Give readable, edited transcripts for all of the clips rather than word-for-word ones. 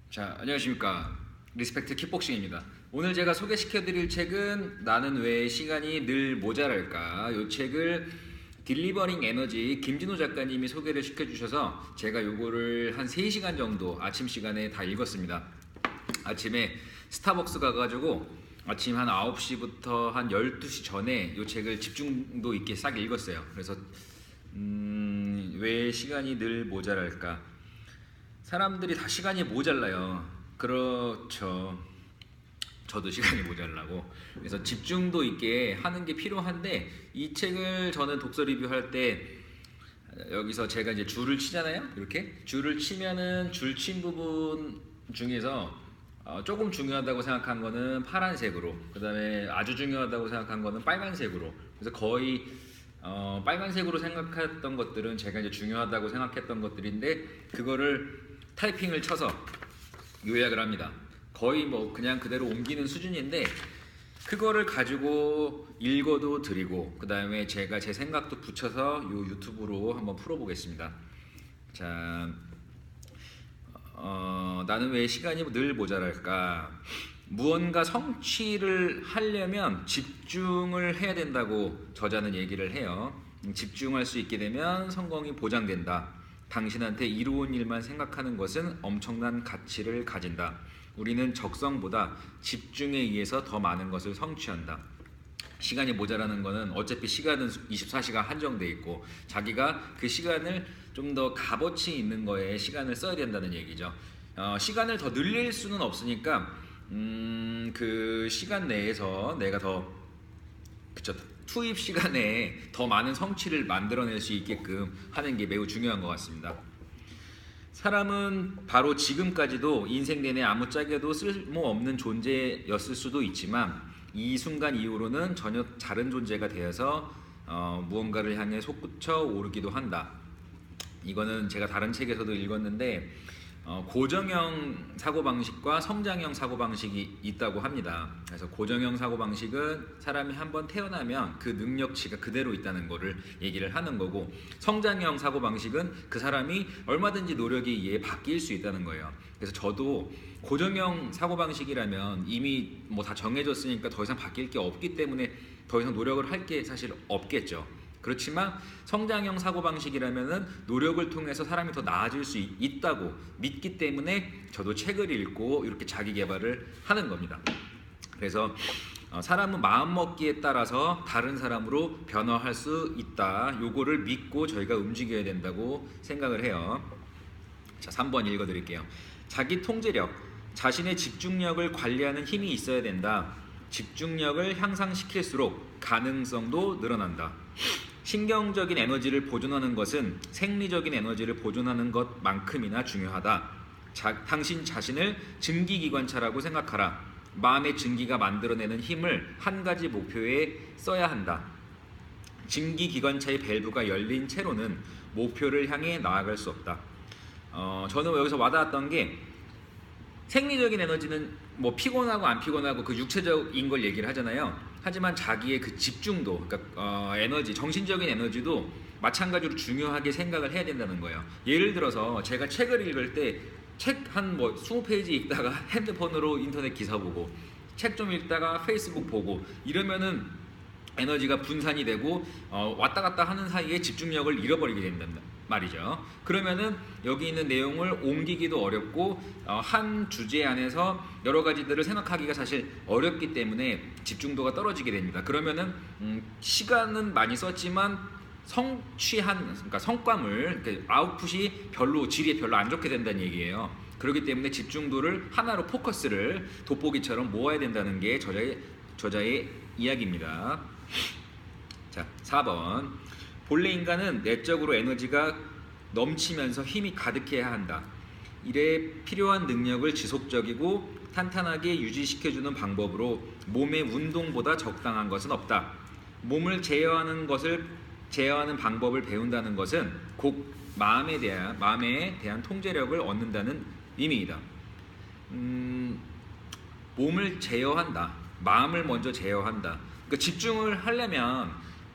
자, 안녕하십니까. 리스펙트 킥복싱입니다. 오늘 제가 소개시켜드릴 책은 나는 왜 시간이 늘 모자랄까. 이 책을 딜리버링 에너지 김진호 작가님이 소개를 시켜주셔서 제가 요거를 한 3시간 정도 아침 시간에 다 읽었습니다. 아침에 스타벅스 가가지고 아침 한 9시부터 한 12시 전에 이 책을 집중도 있게 싹 읽었어요. 그래서 왜 시간이 늘 모자랄까. 사람들이 다 시간이 모자라요. 그렇죠. 저도 시간이 모자라고. 그래서 집중도 있게 하는 게 필요한데, 이 책을 저는 독서 리뷰할 때 여기서 제가 이제 줄을 치잖아요. 이렇게 줄을 치면은 줄 친 부분 중에서 조금 중요하다고 생각한 거는 파란색으로, 그 다음에 아주 중요하다고 생각한 거는 빨간색으로. 그래서 거의 빨간색으로 생각했던 것들은 제가 이제 중요하다고 생각했던 것들인데, 그거를 타이핑을 쳐서 요약을 합니다. 거의 뭐 그냥 그대로 옮기는 수준인데, 그거를 가지고 읽어도 드리고, 그 다음에 제가 제 생각도 붙여서 요 유튜브로 한번 풀어보겠습니다. 자, 나는 왜 시간이 늘 모자랄까. 무언가 성취를 하려면 집중을 해야 된다고 저자는 얘기를 해요. 집중할 수 있게 되면 성공이 보장된다. 당신한테 이로운 일만 생각하는 것은 엄청난 가치를 가진다. 우리는 적성보다 집중에 의해서 더 많은 것을 성취한다. 시간이 모자라는 거는 어차피 시간은 24시간 한정돼 있고, 자기가 그 시간을 좀 더 값어치 있는 거에 시간을 써야 된다는 얘기죠. 시간을 더 늘릴 수는 없으니까 그 시간 내에서 내가 더, 그쵸, 투입 시간에 더 많은 성취를 만들어낼 수 있게끔 하는 게 매우 중요한 것 같습니다. 사람은 바로 지금까지도 인생 내내 아무짝에도 쓸모없는 존재였을 수도 있지만, 이 순간 이후로는 전혀 다른 존재가 되어서 무언가를 향해 솟구쳐 오르기도 한다. 이거는 제가 다른 책에서도 읽었는데, 고정형 사고방식과 성장형 사고방식이 있다고 합니다. 그래서 고정형 사고방식은 사람이 한번 태어나면 그 능력치가 그대로 있다는 거를 얘기를 하는 거고, 성장형 사고방식은 그 사람이 얼마든지 노력에 의해 바뀔 수 있다는 거예요. 그래서 저도 고정형 사고방식이라면 이미 뭐 다 정해졌으니까 더 이상 바뀔 게 없기 때문에 더 이상 노력을 할 게 사실 없겠죠. 그렇지만 성장형 사고방식이라면은 노력을 통해서 사람이 더 나아질 수 있다고 믿기 때문에 저도 책을 읽고 이렇게 자기 개발을 하는 겁니다. 그래서 사람은 마음먹기에 따라서 다른 사람으로 변화할 수 있다. 요거를 믿고 저희가 움직여야 된다고 생각을 해요. 자, 3번 읽어드릴게요. 자기 통제력, 자신의 집중력을 관리하는 힘이 있어야 된다. 집중력을 향상시킬수록 가능성도 늘어난다. 신경적인 에너지를 보존하는 것은 생리적인 에너지를 보존하는 것만큼이나 중요하다. 당신 자신을 증기기관차라고 생각하라. 마음의 증기가 만들어내는 힘을 한 가지 목표에 써야 한다. 증기기관차의 밸브가 열린 채로는 목표를 향해 나아갈 수 없다. 저는 여기서 와닿았던 게, 생리적인 에너지는 뭐 피곤하고 안 피곤하고 그 육체적인 걸 얘기를 하잖아요. 하지만 자기의 그 집중도, 그러니까 에너지, 정신적인 에너지도 마찬가지로 중요하게 생각을 해야 된다는 거예요. 예를 들어서 제가 책을 읽을 때 책 한 뭐 20페이지 읽다가 핸드폰으로 인터넷 기사 보고, 책 좀 읽다가 페이스북 보고 이러면은 에너지가 분산이 되고 왔다 갔다 하는 사이에 집중력을 잃어버리게 된단 말이죠. 그러면은 여기 있는 내용을 옮기기도 어렵고 한 주제 안에서 여러 가지들을 생각하기가 사실 어렵기 때문에 집중도가 떨어지게 됩니다. 그러면은 시간은 많이 썼지만 성취한, 그러니까 성과물, 그러니까 아웃풋이 별로, 질이 별로 안 좋게 된다는 얘기예요. 그렇기 때문에 집중도를 하나로 포커스를 돋보기처럼 모아야 된다는 게 저자의 이야기입니다. 자, 4번. 본래 인간은 내적으로 에너지가 넘치면서 힘이 가득해야 한다. 이래 필요한 능력을 지속적이고 탄탄하게 유지시켜주는 방법으로 몸의 운동보다 적당한 것은 없다. 몸을 제어하는 방법을 배운다는 것은 곧 마음에 대한 통제력을 얻는다는 의미이다. 몸을 제어한다. 마음을 먼저 제어한다. 그러니까 집중을 하려면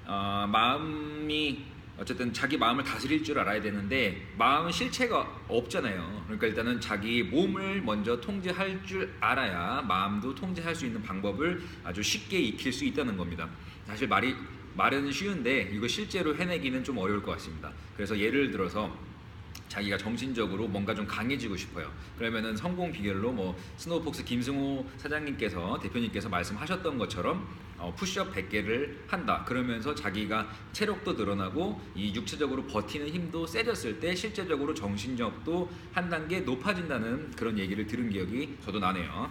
마음이 어쨌든 자기 마음을 다스릴 줄 알아야 되는데 마음은 실체가 없잖아요. 그러니까 일단은 자기 몸을 먼저 통제할 줄 알아야 마음도 통제할 수 있는 방법을 아주 쉽게 익힐 수 있다는 겁니다. 사실 말은 쉬운데 이거 실제로 해내기는 좀 어려울 것 같습니다. 그래서 예를 들어서 자기가 정신적으로 뭔가 좀 강해지고 싶어요. 그러면은 성공 비결로 뭐 스노우폭스 김승호 사장님께서 대표님께서 말씀하셨던 것처럼 푸시업 100개를 한다. 그러면서 자기가 체력도 늘어나고 이 육체적으로 버티는 힘도 세졌을 때 실제적으로 정신력도 한 단계 높아진다는 그런 얘기를 들은 기억이 저도 나네요.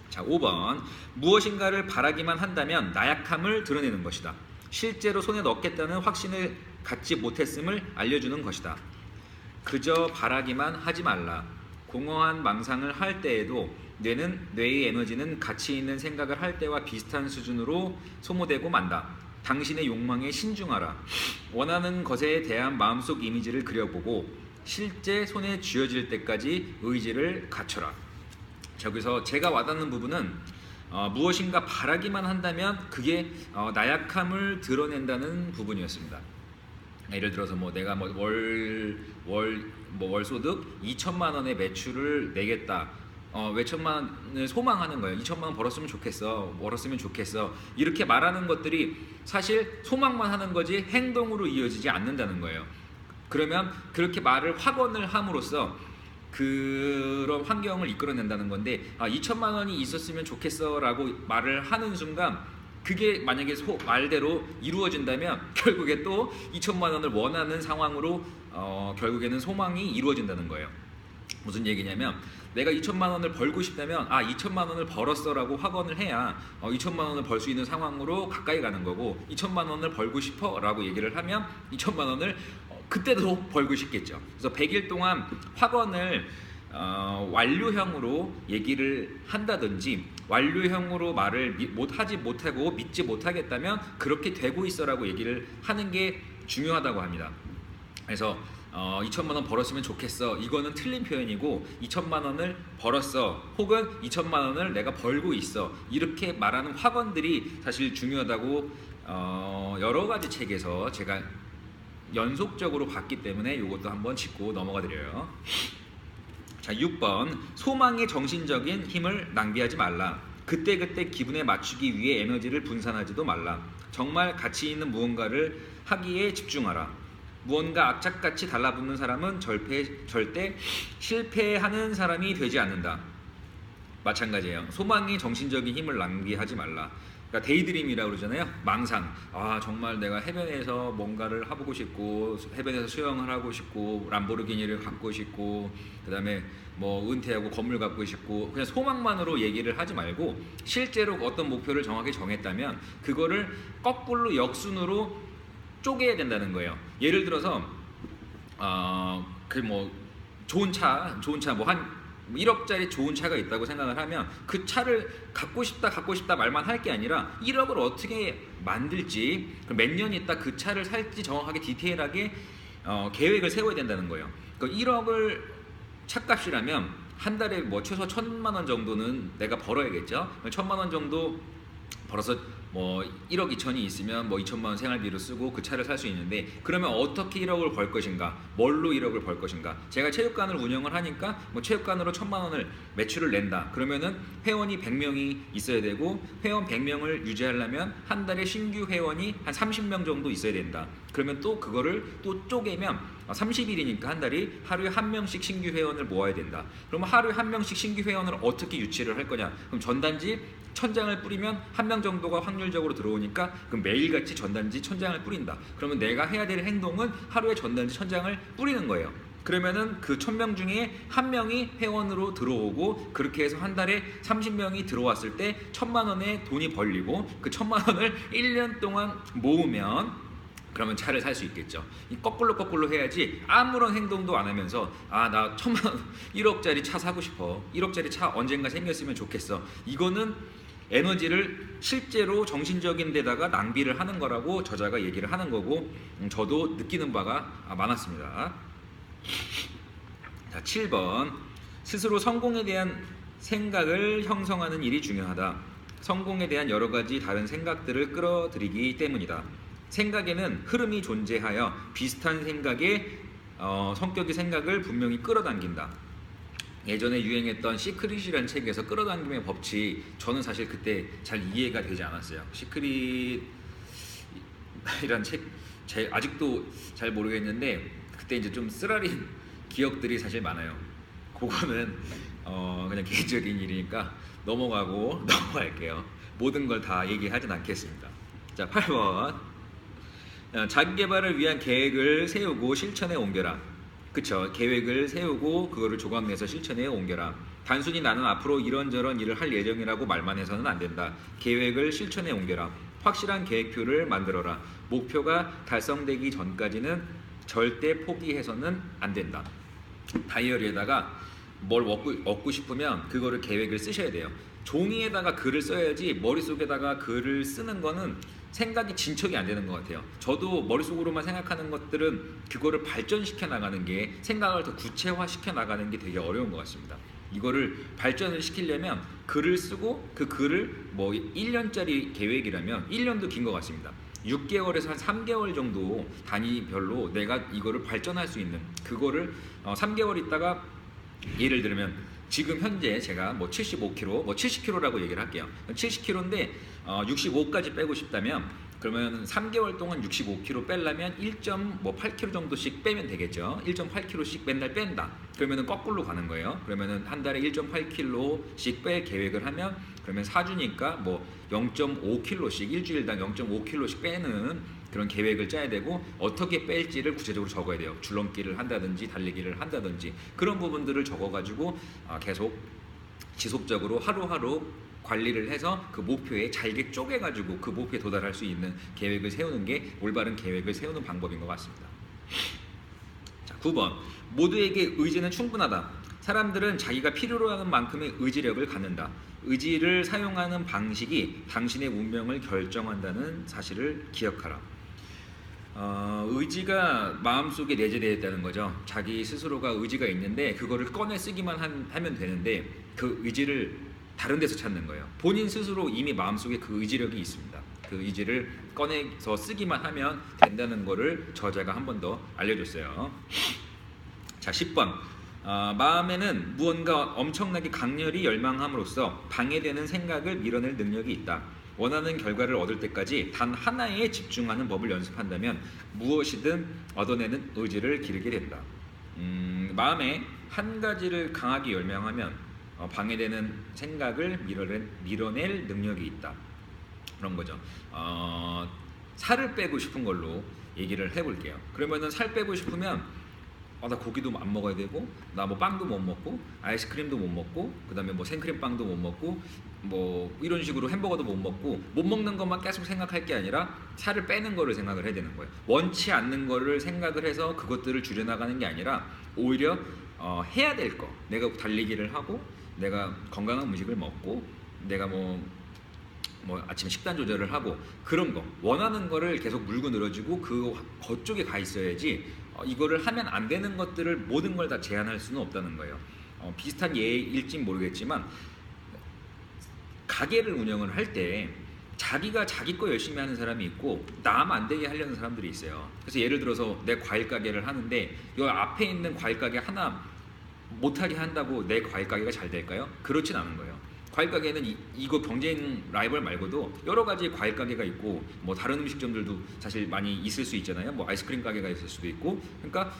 자, 5번. 무엇인가를 바라기만 한다면 나약함을 드러내는 것이다. 실제로 손에 넣겠다는 확신을 갖지 못했음을 알려주는 것이다. 그저 바라기만 하지 말라. 공허한 망상을 할 때에도 뇌의 에너지는 가치 있는 생각을 할 때와 비슷한 수준으로 소모되고 만다. 당신의 욕망에 신중하라. 원하는 것에 대한 마음속 이미지를 그려보고 실제 손에 쥐어질 때까지 의지를 갖춰라. 자, 여기서 제가 와닿는 부분은 무엇인가 바라기만 한다면 그게 나약함을 드러낸다는 부분이었습니다. 예를 들어서 뭐 내가 뭐 월 소득 2천만 원의 매출을 내겠다. 왜 1천만 원을 소망하는 거예요. 2천만 원 벌었으면 좋겠어. 이렇게 말하는 것들이 사실 소망만 하는 거지 행동으로 이어지지 않는다는 거예요. 그러면 그렇게 말을 확언을 함으로써 그런 환경을 이끌어낸다는 건데 2천만 원이 있었으면 좋겠어라고 말을 하는 순간 그게 만약에 말대로 이루어진다면 결국에 또 2천만 원을 원하는 상황으로 결국에는 소망이 이루어진다는 거예요. 무슨 얘기냐면 내가 2천만 원을 벌고 싶다면 2천만 원을 벌었어라고 확언을 해야 2천만 원을 벌 수 있는 상황으로 가까이 가는 거고 2천만 원을 벌고 싶어라고 얘기를 하면 2천만 원을 그때도 벌고 싶겠죠. 그래서 100일 동안 확언을 완료형으로 얘기를 한다든지 완료형으로 말을 하지 못하고 믿지 못하겠다면 그렇게 되고 있어라고 얘기를 하는 게 중요하다고 합니다. 그래서 2천만 원 벌었으면 좋겠어. 이거는 틀린 표현이고 2천만 원을 벌었어. 혹은 2천만 원을 내가 벌고 있어. 이렇게 말하는 확언들이 사실 중요하다고 여러 가지 책에서 제가 연속적으로 봤기 때문에 이것도 한번 짚고 넘어가 드려요. 자, 6번. 소망의 정신적인 힘을 낭비하지 말라. 그때그때 기분에 맞추기 위해 에너지를 분산하지도 말라. 정말 가치 있는 무언가를 하기에 집중하라. 무언가 악착같이 달라붙는 사람은 절대 실패하는 사람이 되지 않는다. 마찬가지예요. 소망의 정신적인 힘을 낭비하지 말라. 그러니까 데이드림이라고 그러잖아요. 망상. 정말 내가 해변에서 뭔가를 해보고 싶고 해변에서 수영을 하고 싶고 람보르기니를 갖고 싶고 그다음에 뭐 은퇴하고 건물 갖고 싶고 그냥 소망만으로 얘기를 하지 말고 실제로 어떤 목표를 정확히 정했다면 그거를 거꾸로 역순으로 쪼개야 된다는 거예요. 예를 들어서 좋은 차 뭐 한 1억짜리 좋은 차가 있다고 생각을 하면 그 차를 갖고 싶다 말만 할 게 아니라 1억을 어떻게 만들지 몇 년 있다 그 차를 살지 정확하게 디테일하게 계획을 세워야 된다는 거예요. 그러니까 1억을 차값이라면 한 달에 뭐 최소 1,000만 원 정도는 내가 벌어야겠죠. 1,000만 원 정도 벌어서 뭐 1억 2천이 있으면 뭐 2천만 원 생활비로 쓰고 그 차를 살 수 있는데 그러면 어떻게 1억을 벌 것인가? 뭘로 1억을 벌 것인가? 제가 체육관을 운영을 하니까 뭐 체육관으로 1,000만 원을 매출을 낸다. 그러면은 회원이 100명이 있어야 되고 회원 100명을 유지하려면 한 달에 신규 회원이 한 30명 정도 있어야 된다. 그러면 또 그거를 또 쪼개면 30일이니까 한 달이 하루에 한 명씩 신규 회원을 모아야 된다. 그러면 하루에 한 명씩 신규 회원을 어떻게 유치를 할 거냐? 그럼 전단지 1,000장을 뿌리면 한 명 정도가 확률적으로 들어오니까 그럼 매일같이 전단지 1,000장을 뿌린다. 그러면 내가 해야 될 행동은 하루에 전단지 1,000장을 뿌리는 거예요. 그러면은 그 1,000명 중에 한 명이 회원으로 들어오고 그렇게 해서 한 달에 30명이 들어왔을 때 1,000만 원의 돈이 벌리고 그 1,000만 원을 1년 동안 모으면 그러면 차를 살 수 있겠죠. 거꾸로 해야지 아무런 행동도 안 하면서 나 1,000만 원 1억짜리 차 사고 싶어. 1억짜리 차 언젠가 생겼으면 좋겠어. 이거는 에너지를 실제로 정신적인 데다가 낭비를 하는 거라고 저자가 얘기를 하는 거고 저도 느끼는 바가 많았습니다. 자, 7번. 스스로 성공에 대한 생각을 형성하는 일이 중요하다. 성공에 대한 여러 가지 다른 생각들을 끌어들이기 때문이다. 생각에는 흐름이 존재하여 비슷한 생각의 성격의 생각을 분명히 끌어당긴다. 예전에 유행했던 시크릿이라는 책에서 끌어당김의 법칙, 저는 사실 그때 잘 이해가 되지 않았어요. 시크릿이란 책 아직도 잘 모르겠는데 그때 이제 좀 쓰라린 기억들이 사실 많아요. 그거는 그냥 개인적인 일이니까 넘어갈게요. 모든 걸 다 얘기하진 않겠습니다. 자, 8번. 자기 개발을 위한 계획을 세우고 실천에 옮겨라. 그쵸? 계획을 세우고 그거를 조각내서 실천에 옮겨라. 단순히 나는 앞으로 이런저런 일을 할 예정이라고 말만 해서는 안 된다. 계획을 실천에 옮겨라. 확실한 계획표를 만들어라. 목표가 달성되기 전까지는 절대 포기해서는 안 된다. 다이어리에다가 뭘 얻고 싶으면 그거를 계획을 쓰셔야 돼요. 종이에다가 글을 써야지 머릿속에다가 글을 쓰는 거는 생각이 진척이 안 되는 것 같아요. 저도 머릿속으로만 생각하는 것들은 그거를 발전시켜 나가는 게, 생각을 더 구체화시켜 나가는 게 되게 어려운 것 같습니다. 이거를 발전을 시키려면 글을 쓰고 그 글을 뭐 1년짜리 계획이라면 1년도 긴 것 같습니다. 6개월에서 한 3개월 정도 단위별로 내가 이거를 발전할 수 있는, 그거를 3개월 있다가 예를 들면 지금 현재 제가 뭐 75kg, 뭐 70kg라고 얘기를 할게요. 70kg인데 65까지 빼고 싶다면 그러면 3개월 동안 65kg 빼려면 1.8kg 정도씩 빼면 되겠죠. 1.8kg씩 맨날 뺀다. 그러면은 거꾸로 가는 거예요. 그러면은 한 달에 1.8kg씩 뺄 계획을 하면 그러면 4주니까 뭐 0.5kg씩 일주일당 0.5kg씩 빼는 그런 계획을 짜야 되고, 어떻게 뺄지를 구체적으로 적어야 돼요. 줄넘기를 한다든지 달리기를 한다든지 그런 부분들을 적어가지고 계속 지속적으로 하루하루 관리를 해서 그 목표에 잘게 쪼개가지고 그 목표에 도달할 수 있는 계획을 세우는 게 올바른 계획을 세우는 방법인 것 같습니다. 자, 9번. 모두에게 의지는 충분하다. 사람들은 자기가 필요로 하는 만큼의 의지력을 갖는다. 의지를 사용하는 방식이 당신의 운명을 결정한다는 사실을 기억하라. 의지가 마음속에 내재되어 있다는 거죠. 자기 스스로가 의지가 있는데 그거를 꺼내 쓰기만 하면 되는데 그 의지를 다른 데서 찾는 거예요. 본인 스스로 이미 마음속에 그 의지력이 있습니다. 그 의지를 꺼내서 쓰기만 하면 된다는 거를 저자가 한 번 더 알려줬어요. 자, 10번. 마음에는 무언가 엄청나게 강렬히 열망함으로써 방해되는 생각을 밀어낼 능력이 있다. 원하는 결과를 얻을 때까지 단 하나에 집중하는 법을 연습한다면 무엇이든 얻어내는 의지를 기르게 된다. 마음에 한 가지를 강하게 열망하면 방해되는 생각을 밀어낼 능력이 있다. 그런 거죠. 살을 빼고 싶은 걸로 얘기를 해볼게요. 그러면은 살 빼고 싶으면 나 고기도 안 먹어야 되고, 나 뭐 빵도 못 먹고, 아이스크림도 못 먹고, 그 다음에 뭐 생크림 빵도 못 먹고, 뭐 이런 식으로 햄버거도 못 먹고, 못 먹는 것만 계속 생각할 게 아니라 살을 빼는 거를 생각을 해야 되는 거예요. 원치 않는 거를 생각을 해서 그것들을 줄여나가는 게 아니라 오히려 해야 될 거, 내가 달리기를 하고, 내가 건강한 음식을 먹고, 내가 뭐 아침 식단 조절을 하고, 그런 거 원하는 거를 계속 물고 늘어지고 그쪽에 가 있어야지 이거를 하면 안 되는 것들을 모든 걸 다 제한할 수는 없다는 거예요. 비슷한 예일진 모르겠지만 가게를 운영을 할 때 자기가 자기 거 열심히 하는 사람이 있고 남 안 되게 하려는 사람들이 있어요. 그래서 예를 들어서 내 과일 가게를 하는데 이 앞에 있는 과일 가게 하나 못하게 한다고 내 과일 가게가 잘 될까요? 그렇진 않은 거예요. 과일 가게는 이거 경쟁 라이벌 말고도 여러 가지 과일 가게가 있고 뭐 다른 음식점들도 사실 많이 있을 수 있잖아요. 뭐 아이스크림 가게가 있을 수도 있고. 그러니까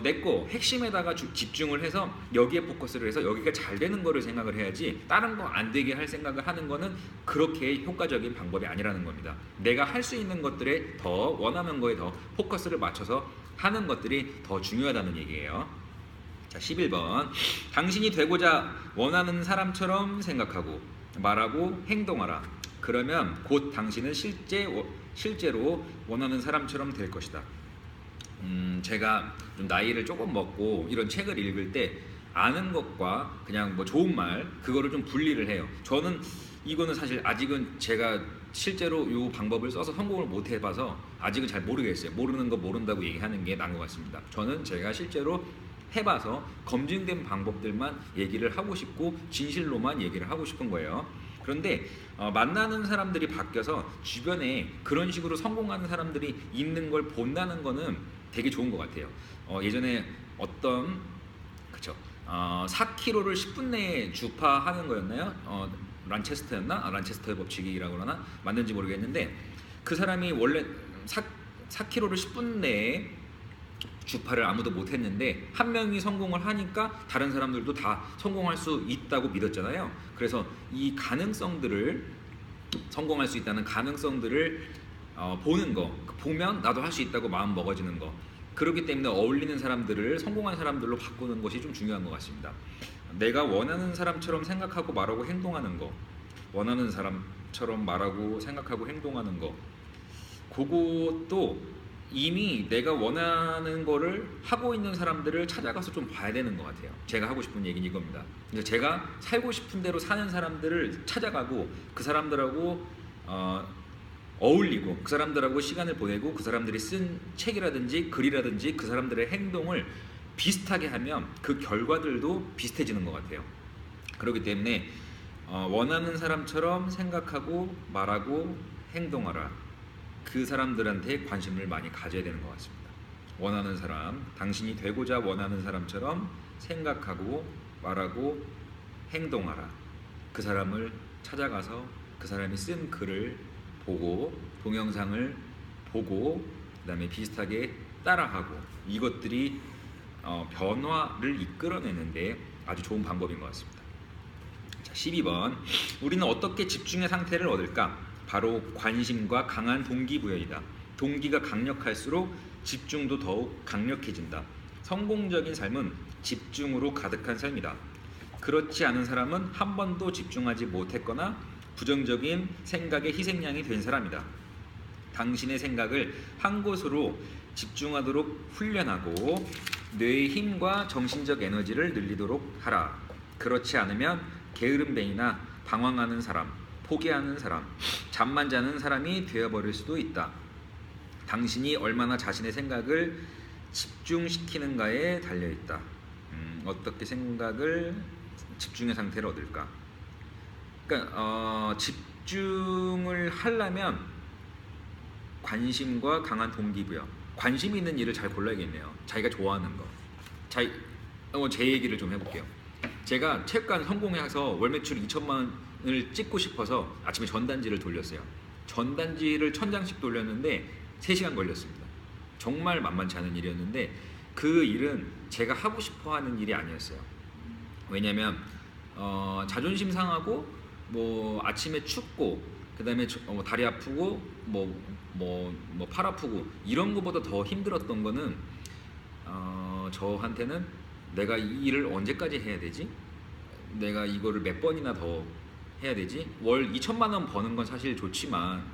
내 거 핵심에다가 집중을 해서 여기에 포커스를 해서 여기가 잘 되는 거를 생각을 해야지, 다른 거 안 되게 할 생각을 하는 거는 그렇게 효과적인 방법이 아니라는 겁니다. 내가 할 수 있는 것들에 더 원하는 거에 더 포커스를 맞춰서 하는 것들이 더 중요하다는 얘기예요. 자, 11번. 당신이 되고자 원하는 사람처럼 생각하고 말하고 행동하라. 그러면 곧 당신은 실제로 원하는 사람처럼 될 것이다. 제가 좀 나이를 조금 먹고 이런 책을 읽을 때 아는 것과 그냥 뭐 좋은 말, 그거를 좀 분리를 해요. 저는 이거는 사실 아직은 제가 실제로 이 방법을 써서 성공을 못 해봐서 아직은 잘 모르겠어요. 모르는 거 모른다고 얘기하는 게 나은 것 같습니다. 저는 제가 실제로 해봐서 검증된 방법들만 얘기를 하고 싶고 진실로만 얘기를 하고 싶은 거예요. 그런데 만나는 사람들이 바뀌어서 주변에 그런 식으로 성공하는 사람들이 있는 걸 본다는 거는 되게 좋은 것 같아요. 예전에 어떤 그쵸 4km를 10분 내에 주파하는 거였나요? 란체스터였나? 란체스터의 법칙이라고 그러나 맞는지 모르겠는데 그 사람이 원래 4km를 10분 내에 주파를 아무도 못했는데 한 명이 성공을 하니까 다른 사람들도 다 성공할 수 있다고 믿었잖아요. 그래서 이 가능성들을 성공할 수 있다는 가능성들을 보는 거, 보면 나도 할 수 있다고 마음 먹어지는 거. 그렇기 때문에 어울리는 사람들을 성공한 사람들로 바꾸는 것이 좀 중요한 것 같습니다. 내가 원하는 사람처럼 생각하고 말하고 행동하는 거, 원하는 사람처럼 말하고 생각하고 행동하는 거, 그것도 이미 내가 원하는 거를 하고 있는 사람들을 찾아가서 좀 봐야 되는 것 같아요. 제가 하고 싶은 얘기는 이겁니다. 그래서 제가 살고 싶은 대로 사는 사람들을 찾아가고 그 사람들하고 어울리고 그 사람들하고 시간을 보내고 그 사람들이 쓴 책이라든지 글이라든지 그 사람들의 행동을 비슷하게 하면 그 결과들도 비슷해지는 것 같아요. 그렇기 때문에 원하는 사람처럼 생각하고 말하고 행동하라. 그 사람들한테 관심을 많이 가져야 되는 것 같습니다. 원하는 사람, 당신이 되고자 원하는 사람처럼 생각하고 말하고 행동하라. 그 사람을 찾아가서 그 사람이 쓴 글을 보고 동영상을 보고 그다음에 비슷하게 따라하고 이것들이 변화를 이끌어내는데 아주 좋은 방법인 것 같습니다. 자, 12번 우리는 어떻게 집중의 상태를 얻을까? 바로 관심과 강한 동기부여이다. 동기가 강력할수록 집중도 더욱 강력해진다. 성공적인 삶은 집중으로 가득한 삶이다. 그렇지 않은 사람은 한 번도 집중하지 못했거나 부정적인 생각의 희생양이 된 사람이다. 당신의 생각을 한 곳으로 집중하도록 훈련하고 뇌의 힘과 정신적 에너지를 늘리도록 하라. 그렇지 않으면 게으름뱅이나 방황하는 사람, 포기하는 사람, 잠만 자는 사람이 되어버릴 수도 있다. 당신이 얼마나 자신의 생각을 집중시키는가에 달려있다. 어떻게 생각을 집중의 상태를 얻을까? 그러니까 집중을 하려면 관심과 강한 동기부여, 관심 있는 일을 잘 골라야겠네요. 자기가 좋아하는 거. 제 얘기를 좀 해볼게요. 제가 체육관 성공해서 월 매출 2천만 원을 찍고 싶어서 아침에 전단지를 돌렸어요. 전단지를 1000장씩 돌렸는데 3시간 걸렸습니다. 정말 만만치 않은 일이었는데 그 일은 제가 하고 싶어 하는 일이 아니었어요. 왜냐면 자존심 상하고 뭐 아침에 춥고 그다음에 다리 아프고 팔 아프고 이런 것보다 더 힘들었던 거는 저한테는 내가 이 일을 언제까지 해야 되지? 내가 이거를 몇 번이나 더 해야 되지? 월 2천만 원 버는 건 사실 좋지만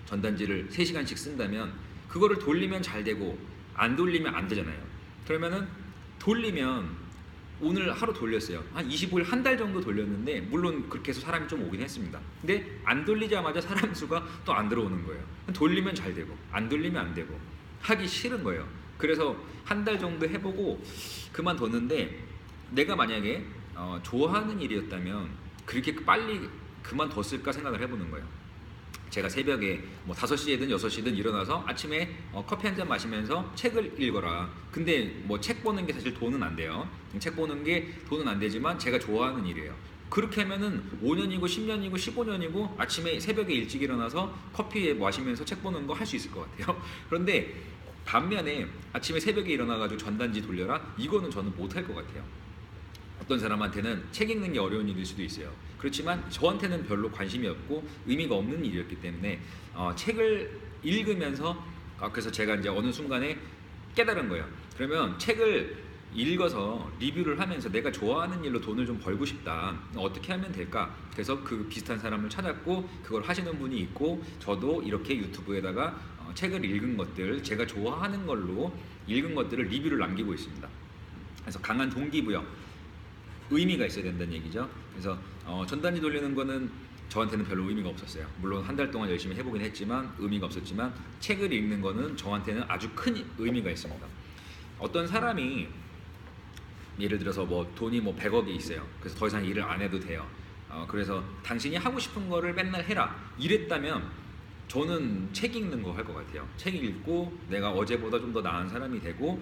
전단지를 3시간씩 쓴다면 그거를 돌리면 잘 되고 안 돌리면 안 되잖아요. 그러면은 돌리면 오늘 하루 돌렸어요. 한 25일 한 달 정도 돌렸는데 물론 그렇게 해서 사람이 좀 오긴 했습니다. 근데 안 돌리자마자 사람 수가 또 안 들어오는 거예요. 돌리면 잘 되고 안 돌리면 안 되고 하기 싫은 거예요. 그래서 한 달 정도 해보고 그만뒀는데 내가 만약에 좋아하는 일이었다면 그렇게 빨리 그만뒀을까 생각을 해보는 거예요. 제가 새벽에 5시에든 6시든 일어나서 아침에 커피 한 잔 마시면서 책을 읽어라. 근데 책 보는 게 사실 돈은 안 돼요. 책 보는 게 돈은 안 되지만 제가 좋아하는 일이에요. 그렇게 하면은 5년이고 10년이고 15년이고 아침에 새벽에 일찍 일어나서 커피 마시면서 책 보는 거 할 수 있을 것 같아요. 그런데 반면에 아침에 새벽에 일어나가지고 전단지 돌려라? 이거는 저는 못할 것 같아요. 어떤 사람한테는 책 읽는 게 어려운 일일 수도 있어요. 그렇지만 저한테는 별로 관심이 없고 의미가 없는 일이었기 때문에 책을 읽으면서 그래서 제가 이제 어느 순간에 깨달은 거예요. 그러면 책을 읽어서 리뷰를 하면서 내가 좋아하는 일로 돈을 좀 벌고 싶다. 어떻게 하면 될까? 그래서 그 비슷한 사람을 찾았고 그걸 하시는 분이 있고 저도 이렇게 유튜브에다가 책을 읽은 것들, 제가 좋아하는 걸로 읽은 것들을 리뷰를 남기고 있습니다. 그래서 강한 동기부여, 의미가 있어야 된다는 얘기죠. 그래서 전단지 돌리는 거는 저한테는 별로 의미가 없었어요. 물론 한 달 동안 열심히 해보긴 했지만 의미가 없었지만 책을 읽는 거는 저한테는 아주 큰 의미가 있습니다. 어떤 사람이 예를 들어서 돈이 100억이 있어요. 그래서 더 이상 일을 안 해도 돼요. 그래서 당신이 하고 싶은 거를 맨날 해라 이랬다면 저는 책 읽는 거 할 것 같아요. 책 읽고 내가 어제보다 좀 더 나은 사람이 되고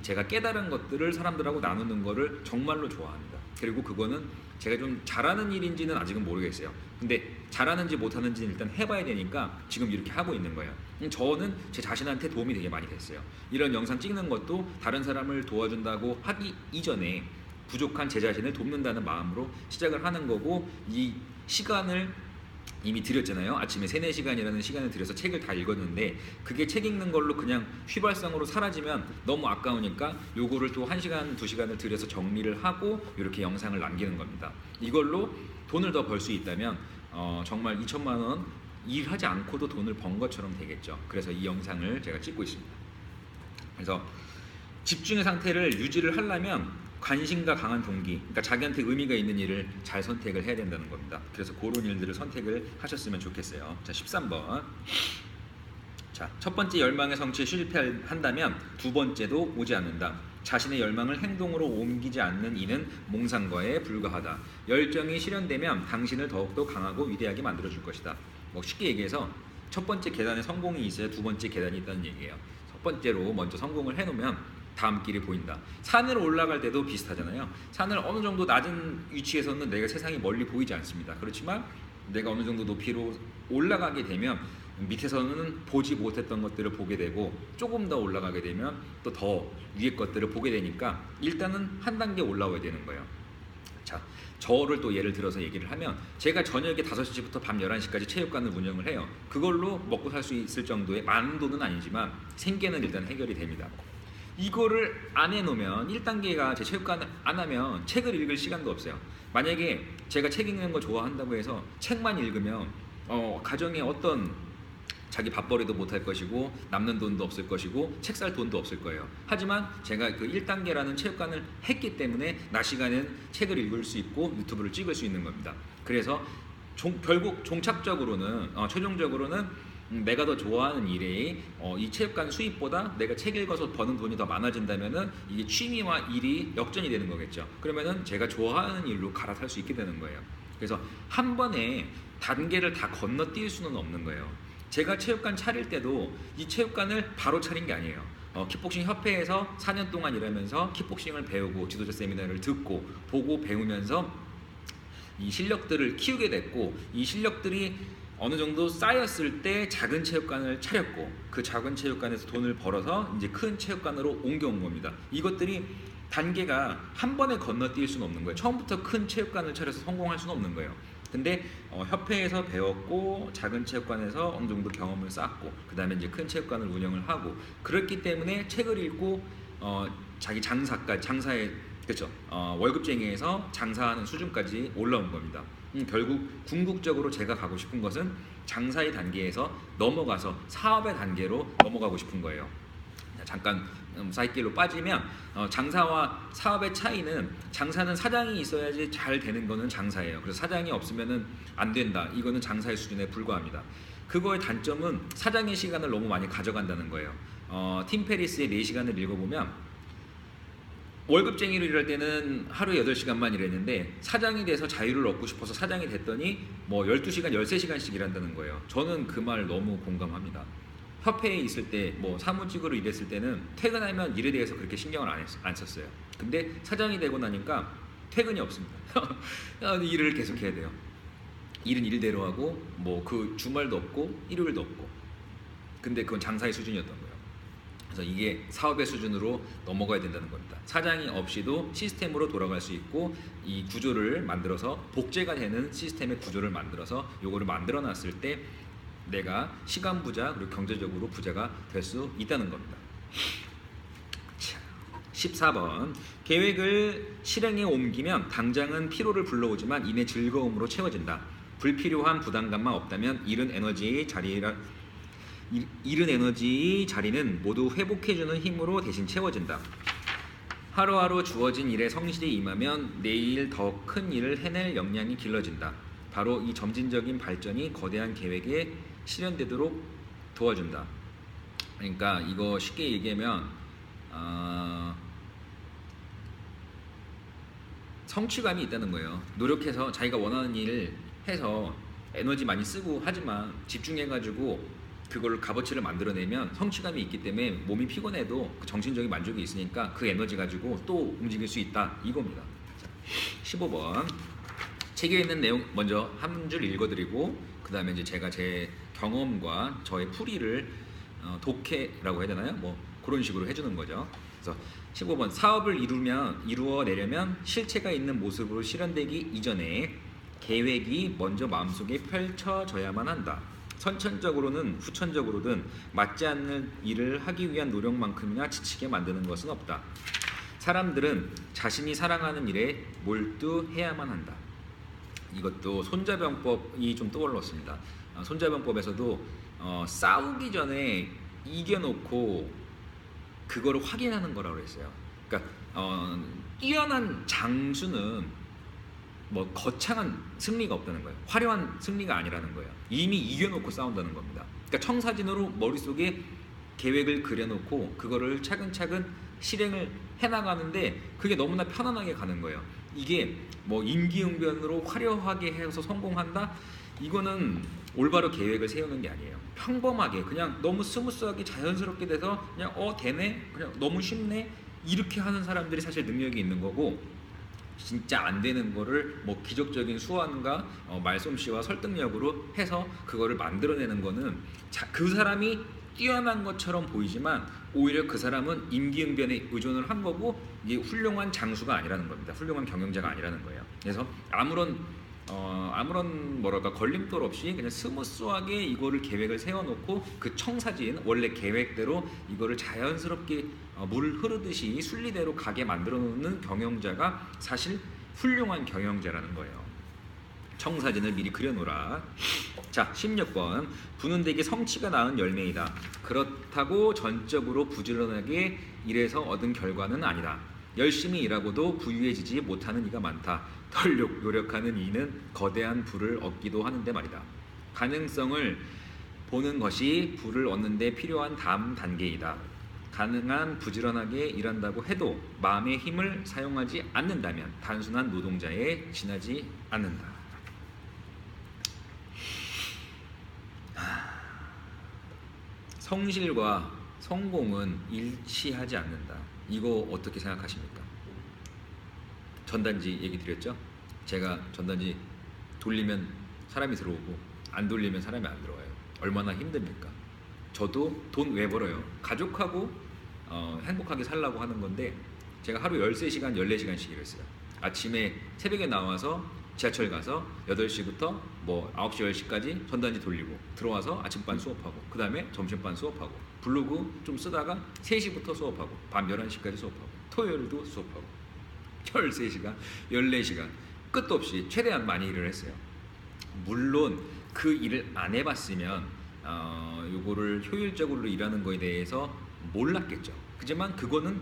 제가 깨달은 것들을 사람들하고 나누는 거를 정말로 좋아합니다. 그리고 그거는 제가 좀 잘하는 일인지는 아직은 모르겠어요. 근데 잘하는지 못하는지는 일단 해봐야 되니까 지금 이렇게 하고 있는 거예요. 저는 제 자신한테 도움이 되게 많이 됐어요. 이런 영상 찍는 것도 다른 사람을 도와준다고 하기 이전에 부족한 제 자신을 돕는다는 마음으로 시작을 하는 거고, 이 시간을 이미 들였잖아요. 아침에 3, 4시간이라는 시간을 들여서 책을 다 읽었는데 그게 책 읽는 걸로 그냥 휘발성으로 사라지면 너무 아까우니까 요거를 또 1시간, 2시간을 들여서 정리를 하고 이렇게 영상을 남기는 겁니다. 이걸로 돈을 더 벌 수 있다면 정말 2천만 원 일하지 않고도 돈을 번 것처럼 되겠죠. 그래서 이 영상을 제가 찍고 있습니다. 그래서 집중의 상태를 유지를 하려면 관심과 강한 동기, 그러니까 자기한테 의미가 있는 일을 잘 선택을 해야 된다는 겁니다. 그래서 그런 일들을 선택을 하셨으면 좋겠어요. 자, 13번. 자, 첫 번째 열망의 성취에 실패한다면 두 번째도 오지 않는다. 자신의 열망을 행동으로 옮기지 않는 이는 몽상과에 불과하다. 열정이 실현되면 당신을 더욱더 강하고 위대하게 만들어줄 것이다. 뭐 쉽게 얘기해서 첫 번째 계단에 성공이 있어야 두 번째 계단이 있다는 얘기예요. 첫 번째로 먼저 성공을 해놓으면 다음 길이 보인다. 산을 올라갈 때도 비슷하잖아요. 산을 어느 정도 낮은 위치에서는 내가 세상이 멀리 보이지 않습니다. 그렇지만 내가 어느 정도 높이로 올라가게 되면 밑에서는 보지 못했던 것들을 보게 되고, 조금 더 올라가게 되면 또 더 위의 것들을 보게 되니까 일단은 한 단계 올라와야 되는 거예요. 자, 저를 또 예를 들어서 얘기를 하면 제가 저녁에 5시부터 밤 11시까지 체육관을 운영을 해요. 그걸로 먹고 살 수 있을 정도의 많은 돈은 아니지만 생계는 일단 해결이 됩니다. 이거를 안 해놓으면 1단계가 제 체육관 안 하면 책을 읽을 시간도 없어요. 만약에 제가 책 읽는 거 좋아한다고 해서 책만 읽으면 가정에 어떤 자기 밥벌이도 못할 것이고 남는 돈도 없을 것이고 책 살 돈도 없을 거예요. 하지만 제가 그 1단계라는 체육관을 했기 때문에 낮 시간에는 책을 읽을 수 있고 유튜브를 찍을 수 있는 겁니다. 그래서 결국 종착적으로는 최종적으로는 내가 더 좋아하는 일이 이 체육관 수입보다 내가 책 읽어서 버는 돈이 더 많아진다면은 이게 취미와 일이 역전이 되는 거겠죠. 그러면은 제가 좋아하는 일로 갈아탈 수 있게 되는 거예요. 그래서 한 번에 단계를 다 건너뛸 수는 없는 거예요. 제가 체육관 차릴 때도 이 체육관을 바로 차린 게 아니에요. 킥복싱 협회에서 4년 동안 일하면서 킥복싱을 배우고 지도자 세미나를 듣고 보고 배우면서 이 실력들을 키우게 됐고, 이 실력들이 어느 정도 쌓였을 때 작은 체육관을 차렸고, 그 작은 체육관에서 돈을 벌어서 이제 큰 체육관으로 옮겨온 겁니다. 이것들이 단계가 한 번에 건너뛸 수는 없는 거예요. 처음부터 큰 체육관을 차려서 성공할 수는 없는 거예요. 근데 협회에서 배웠고 작은 체육관에서 어느 정도 경험을 쌓고 그 다음에 이제 큰 체육관을 운영을 하고, 그렇기 때문에 책을 읽고 자기 장사에 그렇죠. 월급쟁이에서 장사하는 수준까지 올라온 겁니다. 결국 궁극적으로 제가 가고 싶은 것은 장사의 단계에서 넘어가서 사업의 단계로 넘어가고 싶은 거예요. 잠깐 사이길로 빠지면 장사와 사업의 차이는, 장사는 사장이 있어야지 잘 되는 거는 장사예요. 그래서 사장이 없으면은 안 된다. 이거는 장사의 수준에 불과합니다. 그거의 단점은 사장의 시간을 너무 많이 가져간다는 거예요. 팀 페리스의 4시간을 읽어보면 월급쟁이로 일할 때는 하루에 8시간만 일했는데 사장이 돼서 자유를 얻고 싶어서 사장이 됐더니 뭐 12시간, 13시간씩 일한다는 거예요. 저는 그 말 너무 공감합니다. 협회에 있을 때 뭐 사무직으로 일했을 때는 퇴근하면 일에 대해서 그렇게 신경을 안 썼어요. 근데 사장이 되고 나니까 퇴근이 없습니다. 일을 계속 해야 돼요. 일은 일대로 하고 뭐 그 주말도 없고 일요일도 없고. 근데 그건 장사의 수준이었던 거예요. 그래서 이게 사업의 수준으로 넘어가야 된다는 겁니다. 사장이 없이도 시스템으로 돌아갈 수 있고, 이 구조를 만들어서 복제가 되는 시스템의 구조를 만들어서 요거를 만들어 놨을 때 내가 시간 부자 그리고 경제적으로 부자가 될 수 있다는 겁니다. 14번. 계획을 실행에 옮기면 당장은 피로를 불러오지만 이내 즐거움으로 채워진다. 불필요한 부담감만 없다면 잃은 에너지의 자리는 모두 회복해주는 힘으로 대신 채워진다. 하루하루 주어진 일에 성실히 임하면 내일 더 큰 일을 해낼 역량이 길러진다. 바로 이 점진적인 발전이 거대한 계획에 실현되도록 도와준다. 그러니까 이거 쉽게 얘기하면 성취감이 있다는 거예요. 노력해서 자기가 원하는 일을 해서 에너지 많이 쓰고 하지만 집중해가지고 그걸 값어치를 만들어내면 성취감이 있기 때문에 몸이 피곤해도 그 정신적인 만족이 있으니까 그 에너지 가지고 또 움직일 수 있다 이겁니다. 15번 책에 있는 내용 먼저 한 줄 읽어드리고 그 다음에 이제 제가 제 경험과 저의 풀이를 독해라고 해야 되나요? 뭐 그런 식으로 해주는 거죠. 그래서 15번 사업을 이루어내려면 실체가 있는 모습으로 실현되기 이전에 계획이 먼저 마음속에 펼쳐져야만 한다. 선천적으로는 후천적으로든 맞지 않는 일을 하기 위한 노력만큼이나 지치게 만드는 것은 없다. 사람들은 자신이 사랑하는 일에 몰두해야만 한다. 이것도 손자병법이 좀 떠올랐습니다. 손자병법에서도 싸우기 전에 이겨놓고 그거를 확인하는 거라고 했어요. 그러니까 뛰어난 장수는 뭐 거창한 승리가 없다는 거예요. 화려한 승리가 아니라는 거예요. 이미 이겨놓고 싸운다는 겁니다. 그러니까 청사진으로 머릿속에 계획을 그려놓고 그거를 차근차근 실행을 해나가는데 그게 너무나 편안하게 가는 거예요. 이게 뭐 임기응변으로 화려하게 해서 성공한다? 이거는 올바로 계획을 세우는 게 아니에요. 평범하게 그냥 너무 스무스하게 자연스럽게 돼서 그냥 되네? 그냥 너무 쉽네? 이렇게 하는 사람들이 사실 능력이 있는 거고 진짜 안 되는 거를 뭐 기적적인 수완과 말솜씨와 설득력으로 해서 그거를 만들어내는 거는 그 사람이 뛰어난 것처럼 보이지만 오히려 그 사람은 임기응변에 의존을 한 거고 이게 훌륭한 장수가 아니라는 겁니다. 훌륭한 경영자가 아니라는 거예요. 그래서 아무런 뭐랄까 걸림돌 없이 그냥 스무스하게 이거를 계획을 세워놓고 그 청사진 원래 계획대로 이거를 자연스럽게 물 흐르듯이 순리대로 가게 만들어놓는 경영자가 사실 훌륭한 경영자라는 거예요. 청사진을 미리 그려놓으라. 자, 16번 부는 덱이 성취가 낳은 열매이다. 그렇다고 전적으로 부지런하게 일해서 얻은 결과는 아니다. 열심히 일하고도 부유해지지 못하는 이가 많다. 덜 노력하는 이는 거대한 부를 얻기도 하는데 말이다. 가능성을 보는 것이 부를 얻는 데 필요한 다음 단계이다. 가능한 부지런하게 일한다고 해도 마음의 힘을 사용하지 않는다면 단순한 노동자에 지나지 않는다. 성실과 성공은 일치하지 않는다. 이거 어떻게 생각하십니까? 전단지 얘기 드렸죠? 제가 전단지 돌리면 사람이 들어오고 안 돌리면 사람이 안 들어와요. 얼마나 힘듭니까? 저도 돈 왜 벌어요? 가족하고 행복하게 살라고 하는 건데 제가 하루 13시간, 14시간씩 일했어요. 아침에 새벽에 나와서 지하철 가서 8시부터 뭐 9시, 10시까지 전단지 돌리고 들어와서 아침반 수업하고 그 다음에 점심반 수업하고 블로그 좀 쓰다가 3시부터 수업하고 밤 11시까지 수업하고 토요일도 수업하고 13시간, 14시간 끝도 없이 최대한 많이 일을 했어요. 물론 그 일을 안 해봤으면 요거를 효율적으로 일하는 거에 대해서 몰랐겠죠. 그지만 그거는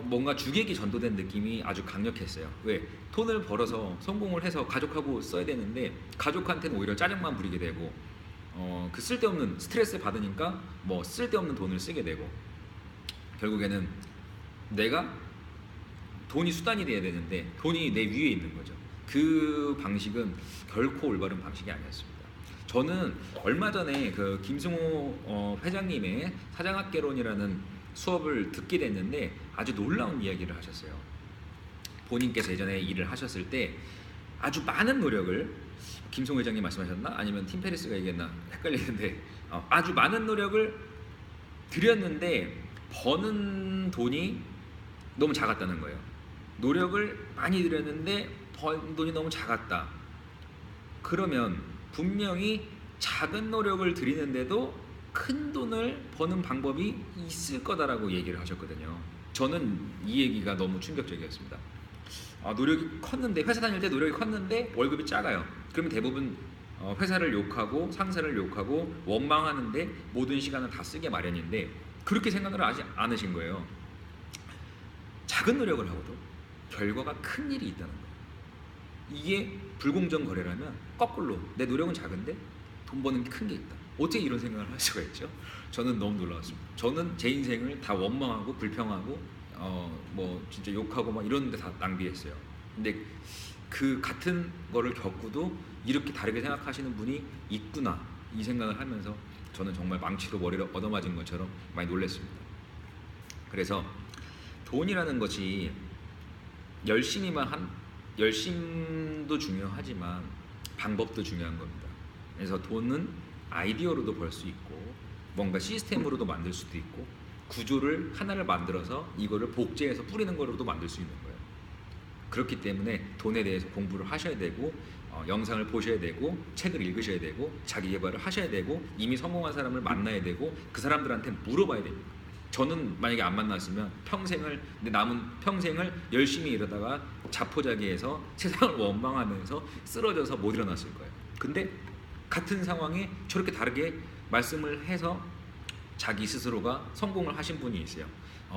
뭔가 주객이 전도된 느낌이 아주 강력했어요. 왜? 돈을 벌어서 성공을 해서 가족하고 써야 되는데 가족한테는 오히려 짜증만 부리게 되고 그 쓸데없는 스트레스 받으니까 뭐 쓸데없는 돈을 쓰게 되고 결국에는 내가 돈이 수단이 돼야 되는데 돈이 내 위에 있는 거죠. 그 방식은 결코 올바른 방식이 아니었습니다. 저는 얼마 전에 그 김승호 회장님의 사장학개론이라는 수업을 듣게 됐는데 아주 놀라운 이야기를 하셨어요. 본인께서 예전에 일을 하셨을 때 아주 많은 노력을 김승호 회장님 말씀하셨나? 아니면 팀 페리스가 얘기했나? 헷갈리는데 아주 많은 노력을 들였는데 버는 돈이 너무 작았다는 거예요. 노력을 많이 들였는데 번 돈이 너무 작았다. 그러면 분명히 작은 노력을 들이는데도 큰 돈을 버는 방법이 있을 거다라고 얘기를 하셨거든요. 저는 이 얘기가 너무 충격적이었습니다. 노력이 컸는데 회사 다닐 때 노력이 컸는데 월급이 작아요. 그러면 대부분 회사를 욕하고 상사를 욕하고 원망하는데 모든 시간을 다 쓰게 마련인데 그렇게 생각을 하지 않으신 거예요. 작은 노력을 하고도 결과가 큰 일이 있다는 거예요. 이게 불공정 거래라면 거꾸로 내 노력은 작은데 돈 버는 게 큰 게 있다. 어떻게 이런 생각을 할 수가 있죠? 저는 너무 놀라웠습니다. 저는 제 인생을 다 원망하고 불평하고 뭐 진짜 욕하고 막 이런 데 다 낭비했어요. 근데 그 같은 거를 겪고도 이렇게 다르게 생각하시는 분이 있구나, 이 생각을 하면서 저는 정말 망치로 머리를 얻어맞은 것처럼 많이 놀랐습니다. 그래서 돈이라는 것이 열심도 중요하지만 방법도 중요한 겁니다. 그래서 돈은 아이디어로도 벌 수 있고 뭔가 시스템으로도 만들 수도 있고 구조를 하나를 만들어서 이거를 복제해서 뿌리는 거로도 만들 수 있는 거예요. 그렇기 때문에 돈에 대해서 공부를 하셔야 되고 영상을 보셔야 되고 책을 읽으셔야 되고 자기 개발을 하셔야 되고 이미 성공한 사람을 만나야 되고 그 사람들한테 물어봐야 됩니다. 저는 만약에 안 만났으면 내 남은 평생을 열심히 일하다가 자포자기해서 세상을 원망하면서 쓰러져서 못 일어났을 거예요. 근데 같은 상황에 저렇게 다르게 말씀을 해서 자기 스스로가 성공을 하신 분이 있어요.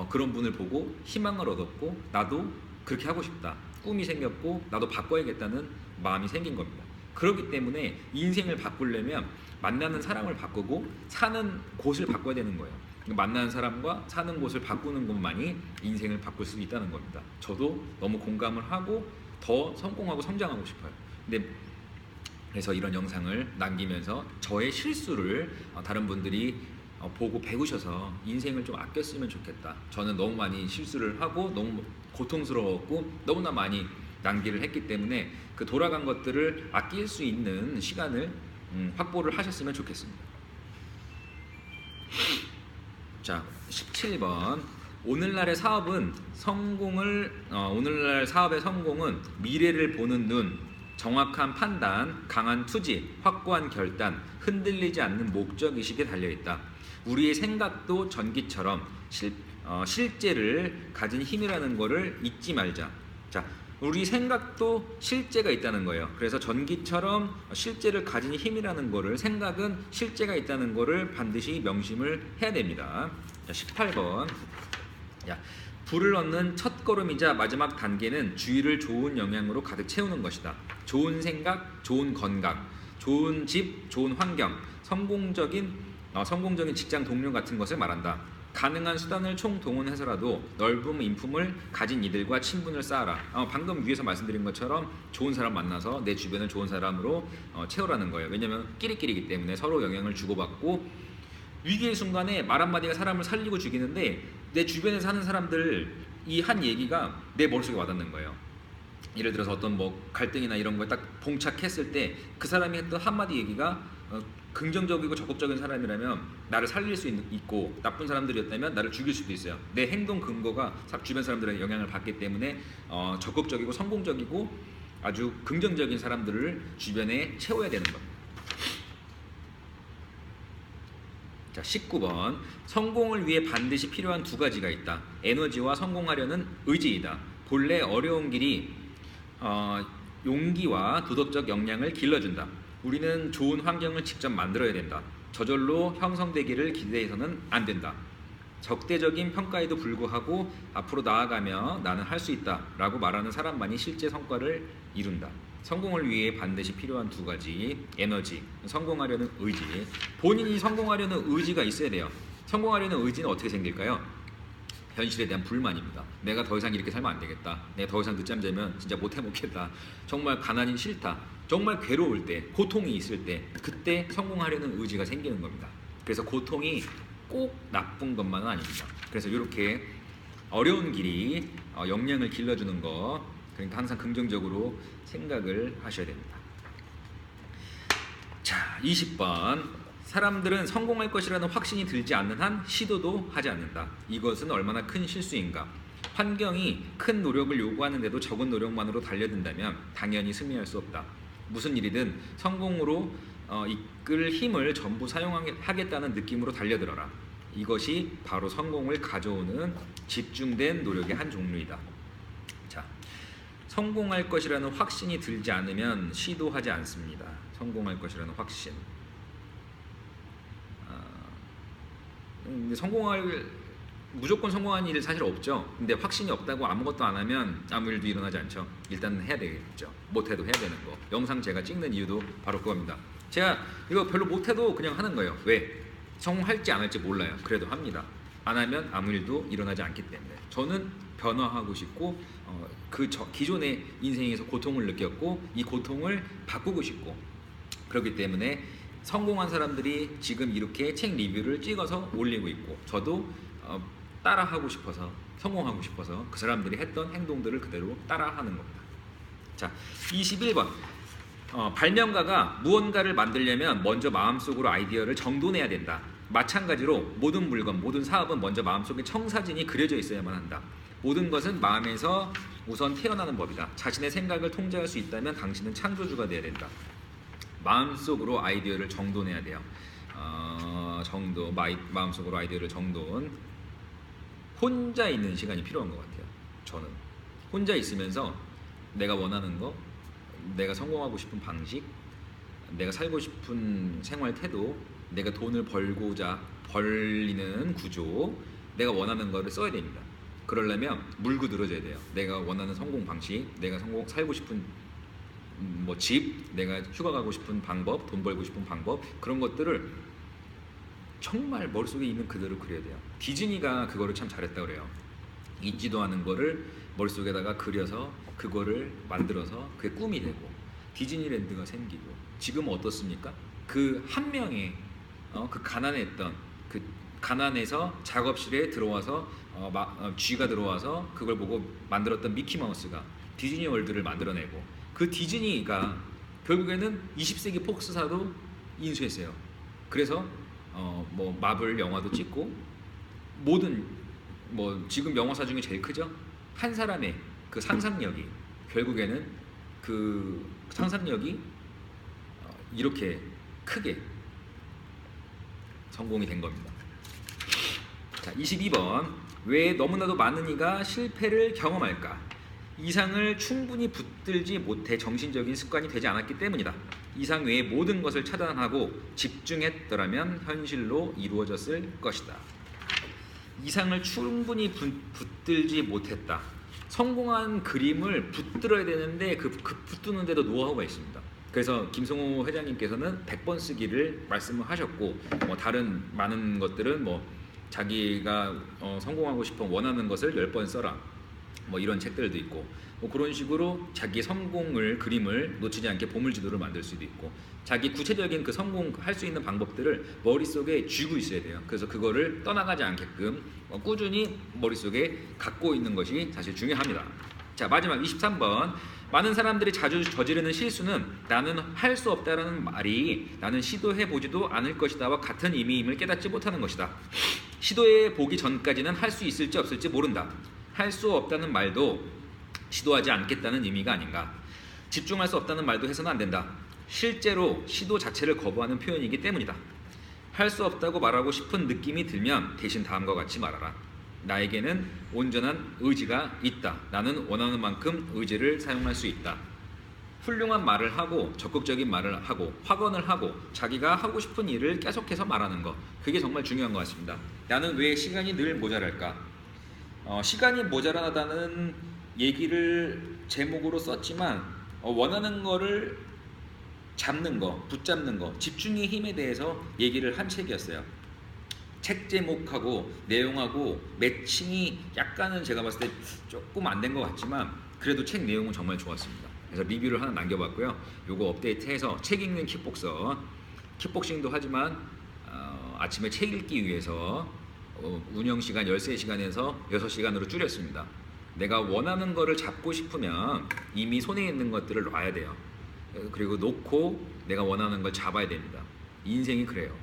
그런 분을 보고 희망을 얻었고 나도 그렇게 하고 싶다, 꿈이 생겼고 나도 바꿔야겠다는 마음이 생긴 겁니다. 그렇기 때문에 인생을 바꾸려면 만나는 사람을 바꾸고 사는 곳을 바꿔야 되는 거예요. 만나는 사람과 사는 곳을 바꾸는 것만이 인생을 바꿀 수 있다는 겁니다. 저도 너무 공감을 하고 더 성공하고 성장하고 싶어요. 근데 그래서 이런 영상을 남기면서 저의 실수를 다른 분들이 보고 배우셔서 인생을 좀 아꼈으면 좋겠다. 저는 너무 많이 실수를 하고 너무 고통스러웠고 너무나 많이 낭비를 했기 때문에 그 돌아간 것들을 아낄 수 있는 시간을 확보를 하셨으면 좋겠습니다. 자, 17번. 오늘날 사업의 성공은 미래를 보는 눈, 정확한 판단, 강한 투지, 확고한 결단, 흔들리지 않는 목적의식에 달려있다. 우리의 생각도 전기처럼 실제를 가진 힘이라는 것을 잊지 말자. 자, 우리 생각도 실제가 있다는 거예요. 그래서 전기처럼 실제를 가진 힘이라는 거를, 생각은 실제가 있다는 거를 반드시 명심을 해야 됩니다. 자, 18번. 불을 얻는 첫 걸음이자 마지막 단계는 주위를 좋은 영향으로 가득 채우는 것이다. 좋은 생각, 좋은 건강, 좋은 집, 좋은 환경, 성공적인 직장 동료 같은 것을 말한다. 가능한 수단을 총동원해서라도 넓은 인품을 가진 이들과 친분을 쌓아라. 방금 위에서 말씀드린 것처럼 좋은 사람 만나서 내 주변을 좋은 사람으로 채우라는 거예요. 왜냐하면 끼리끼리이기 때문에 서로 영향을 주고받고, 위기의 순간에 말 한마디가 사람을 살리고 죽이는데 내 주변에 사는 사람들 이 한 얘기가 내 머릿속에 와닿는 거예요. 예를 들어서 어떤 갈등이나 이런 거에 딱 봉착했을 때 그 사람이 했던 한마디 얘기가 긍정적이고 적극적인 사람이라면 나를 살릴 수 있고, 나쁜 사람들이었다면 나를 죽일 수도 있어요. 내 행동 근거가 주변 사람들의 영향을 받기 때문에 적극적이고 성공적이고 아주 긍정적인 사람들을 주변에 채워야 되는 겁니다. 자, 19번. 성공을 위해 반드시 필요한 두 가지가 있다. 에너지와 성공하려는 의지이다. 본래 어려운 길이 용기와 도덕적 역량을 길러준다. 우리는 좋은 환경을 직접 만들어야 된다. 저절로 형성되기를 기대해서는 안 된다. 적대적인 평가에도 불구하고 앞으로 나아가며 나는 할 수 있다 라고 말하는 사람만이 실제 성과를 이룬다. 성공을 위해 반드시 필요한 두 가지, 에너지, 성공하려는 의지. 본인이 성공하려는 의지가 있어야 돼요. 성공하려는 의지는 어떻게 생길까요? 현실에 대한 불만입니다. 내가 더 이상 이렇게 살면 안 되겠다. 내가 더 이상 늦잠 자면 진짜 못 해먹겠다. 정말 가난이 싫다. 정말 괴로울 때, 고통이 있을 때, 그때 성공하려는 의지가 생기는 겁니다. 그래서 고통이 꼭 나쁜 것만은 아닙니다. 그래서 이렇게 어려운 길이 역량을 길러주는 거, 그러니까 항상 긍정적으로 생각을 하셔야 됩니다. 자, 20번. 사람들은 성공할 것이라는 확신이 들지 않는 한 시도도 하지 않는다. 이것은 얼마나 큰 실수인가. 환경이 큰 노력을 요구하는데도 적은 노력만으로 달려든다면 당연히 승리할 수 없다. 무슨 일이든 성공으로 이끌 힘을 전부 사용하겠다는 느낌으로 달려들어라. 이것이 바로 성공을 가져오는 집중된 노력의 한 종류이다. 자, 성공할 것이라는 확신이 들지 않으면 시도하지 않습니다. 성공할 것이라는 확신. 무조건 성공하는 일이 사실 없죠. 근데 확신이 없다고 아무것도 안 하면 아무 일도 일어나지 않죠. 일단 해야 되겠죠. 못해도 해야 되는 거. 영상 제가 찍는 이유도 바로 그겁니다. 제가 이거 별로 못해도 그냥 하는 거예요. 왜? 성공할지 안 할지 몰라요. 그래도 합니다. 안 하면 아무 일도 일어나지 않기 때문에. 저는 변화하고 싶고 기존의 인생에서 고통을 느꼈고 이 고통을 바꾸고 싶고 그렇기 때문에 성공한 사람들이 지금 이렇게 책 리뷰를 찍어서 올리고 있고 저도 따라하고 싶어서 성공하고 싶어서 그 사람들이 했던 행동들을 그대로 따라하는 겁니다. 자, 21번 발명가가 무언가를 만들려면 먼저 마음속으로 아이디어를 정돈해야 된다. 마찬가지로 모든 물건, 모든 사업은 먼저 마음속에 청사진이 그려져 있어야만 한다. 모든 것은 마음에서 우선 태어나는 법이다. 자신의 생각을 통제할 수 있다면 당신은 창조주가 되어야 된다. 마음속으로 아이디어를 정돈해야 돼요. 마음속으로 아이디어를 정돈. 혼자 있는 시간이 필요한 것 같아요. 저는 혼자 있으면서 내가 원하는 거, 내가 성공하고 싶은 방식, 내가 살고 싶은 생활 태도, 내가 돈을 벌리는 구조, 내가 원하는 거를 써야 됩니다. 그러려면 물고 늘어져야 돼요. 내가 원하는 성공 방식, 내가 살고 싶은 집, 내가 휴가 가고 싶은 방법, 돈 벌고 싶은 방법, 그런 것들을 정말 머릿속에 있는 그대로 그려야 돼요. 디즈니가 그거를 참 잘했다고 그래요. 있지도 않은 거를 머릿속에다가 그려서 그거를 만들어서 그게 꿈이 되고 디즈니랜드가 생기고 지금은 어떻습니까? 그 한 명의 그 가난했던 그 가난해서 작업실에 들어와서 쥐가 들어와서 그걸 보고 만들었던 미키마우스가 디즈니 월드를 만들어내고 그 디즈니가 결국에는 20세기 폭스사도 인수했어요. 그래서 마블 영화도 찍고 모든 지금 영화사 중에 제일 크죠? 한 사람의 그 상상력이 결국에는 그 상상력이 이렇게 크게 성공이 된 겁니다. 자, 22번 왜 너무나도 많은 이가 실패를 경험할까? 이상을 충분히 붙들지 못해 정신적인 습관이 되지 않았기 때문이다. 이상 외의 모든 것을 차단하고 집중했더라면 현실로 이루어졌을 것이다. 이상을 충분히 붙들지 못했다. 성공한 그림을 붙들어야 되는데 그 붙드는데도 노하우가 있습니다. 그래서 김성호 회장님께서는 100번 쓰기를 말씀을 하셨고 다른 많은 것들은 자기가 성공하고 싶은 원하는 것을 10번 써라 이런 책들도 있고 그런 식으로 자기 성공을 그림을 놓치지 않게 보물지도를 만들 수도 있고 자기 구체적인 그 성공할 수 있는 방법들을 머릿속에 쥐고 있어야 돼요. 그래서 그거를 떠나가지 않게끔 꾸준히 머릿속에 갖고 있는 것이 사실 중요합니다. 자, 마지막 23번 많은 사람들이 자주 저지르는 실수는 나는 할 수 없다라는 말이 나는 시도해보지도 않을 것이다와 같은 의미임을 깨닫지 못하는 것이다. 시도해보기 전까지는 할 수 있을지 없을지 모른다. 할 수 없다는 말도 시도하지 않겠다는 의미가 아닌가. 집중할 수 없다는 말도 해서는 안 된다. 실제로 시도 자체를 거부하는 표현이기 때문이다. 할 수 없다고 말하고 싶은 느낌이 들면 대신 다음과 같이 말하라. 나에게는 온전한 의지가 있다. 나는 원하는 만큼 의지를 사용할 수 있다. 훌륭한 말을 하고 적극적인 말을 하고 확언을 하고 자기가 하고 싶은 일을 계속해서 말하는 것, 그게 정말 중요한 것 같습니다. 나는 왜 시간이 늘 모자랄까? 시간이 모자라다는 얘기를 제목으로 썼지만 원하는 거를 잡는 거, 붙잡는 거, 집중의 힘에 대해서 얘기를 한 책이었어요. 책 제목하고 내용하고 매칭이 약간은 제가 봤을 때 조금 안 된 것 같지만 그래도 책 내용은 정말 좋았습니다. 그래서 리뷰를 하나 남겨봤고요. 요거 업데이트해서 책 읽는 킥복서, 킥복싱도 하지만 아침에 책 읽기 위해서 운영시간 13시간에서 6시간으로 줄였습니다. 내가 원하는 거를 잡고 싶으면 이미 손에 있는 것들을 놔야 돼요. 그리고 놓고 내가 원하는 걸 잡아야 됩니다. 인생이 그래요.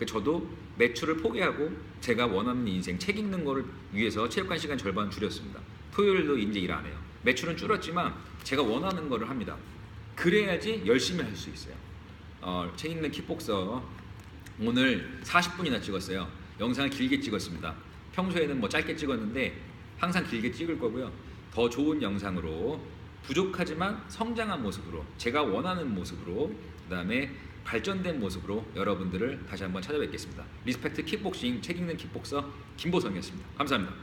저도 매출을 포기하고 제가 원하는 인생, 책 읽는 거를 위해서 체육관 시간 절반 줄였습니다. 토요일도 이제 일 안 해요. 매출은 줄었지만 제가 원하는 거를 합니다. 그래야지 열심히 할 수 있어요. 책 읽는 킥복서 오늘 40분이나 찍었어요. 영상을 길게 찍었습니다. 평소에는 짧게 찍었는데 항상 길게 찍을 거고요. 더 좋은 영상으로 부족하지만 성장한 모습으로 제가 원하는 모습으로 그 다음에 발전된 모습으로 여러분들을 다시 한번 찾아뵙겠습니다. 리스펙트 킥복싱 책 읽는 킥복서 김보성이었습니다. 감사합니다.